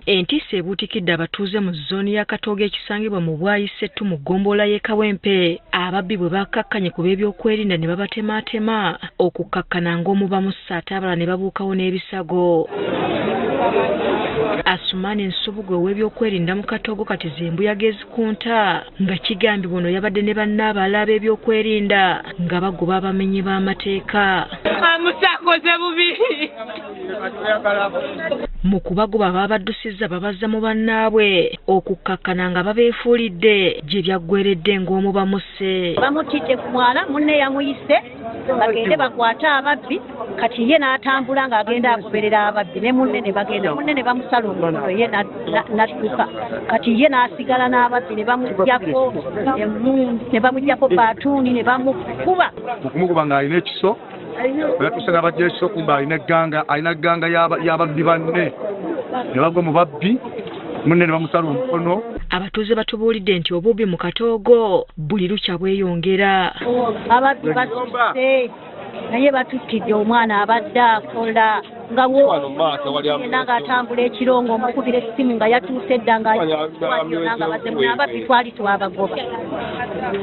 Entiisa ebuutikidde abatuuze mu zooni ya Katooga ekisangibwa mu Bwayisettu mu ggombolola y'e Kawempe. Ababbi bwe bakkakkanye ku b'ebyokwerinda ne babatemaatema okukkakkana ng'omu bamusse ate abalala ne babuukawo n'ebisago. Asumani Nsubuga ow'ebyokwerinda mu Katoogo kati z'embuyaga ezikunta nga kigambibwa ono yabadde ne bannaabala ab'ebyokwerinda nga bagoba abamenyi b'amateeka. Amusakoze bubi. Mu kubagoba babaddusizza babaza mu bannaabwe okukkakkana nga babeefuulidde gye byaggweredde ng'omu bamusse. Bamutidde ku mwala munne yamuyise bagende bakwate ababbi kati ye n'atambula ng'agenda agoberera ababbi ne munne ne bagenda munne ne bamusala omukono ye n'adduka kati ye n'asigala n'ababbi ne bamuggyako ne bamuggyako baatuuni ne bamukuba. Okumukuba ng'alina ekiso batuuse n'abajja ekiso kumba alina ganga y'ababbi banne ne bagwa mu babbi munne ne bamusala omukono. Abatuuze batubuulidde nti obubbi mu Katoogo buli lukya bweyongera. Ababbi batuuse naye batuttidde omwana abadde akola nga wogenda ng'atambula ekiro ng'omukubira essimu nga yatuuse dda nga bazemu. Ababbi twali twabagoba.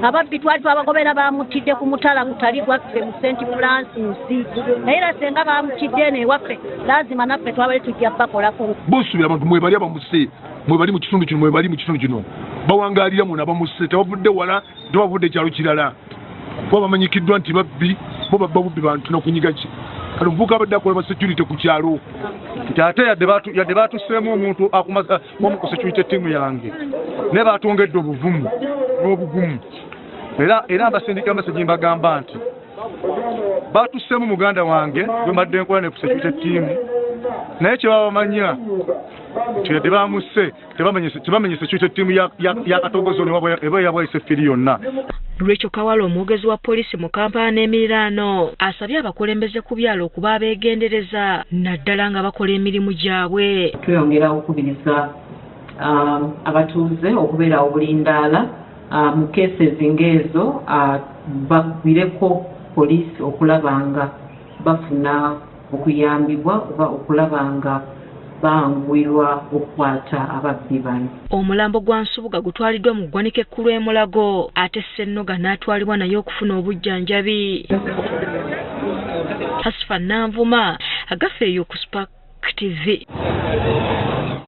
Ababbi twali twabagoba era baamutidde ku mutala gutali gwaffe mu St. Francis. Naye era senga baamutidde eno ewaffe laazima naffe twabale tujja bakolako. Busuubira abantu mwebali abamuse mwebali mu kitundu kino mwebali mu kitundu kino bawangaalira muno abamuse tebavudde wala tebavudde ekyalo kirala kuba bamanyikiddwa nti babbi bo babba bubbi bantu nakunyiga ki kale omuvubuka abadde akoleba security ku kyalo nti ate yadde baatuseemu omuntu omu ku security ttiimu yange naye baatwongedde obuvumu n'obugumu era mbasindika amasajja mbagamba nti baatuseemu muganda wange bwe mbadde nkola ne ku security ttiimu naye kye babamanya nti bamuse tebamenye security ttiimu ya Katoogo zone eba yabwayise firi yonna. Rachel Kawala omwogezi wa poliisi mu Kampala n'emiriraano asabye abakulembeze ku byalo okuba abeegendereza naddala nga bakola emirimu gyabwe. Tweyongera okukubiriza abatuuze okubeera obulindaala mu keesezi ng'ezo bagwireko poliisi okulaba nga bafuna okuyambibwa oba okulaba nga bangwirwa okukwata ababbi bano. Omulambo gwa Nsubuga gutwaliddwa mu ggwanika ekkulu e Mulago ate Ssennoga n'atwalibwa naye okufuna obujjanjabi. Hasifa Nanvuma agafeeyo ku Spark TV.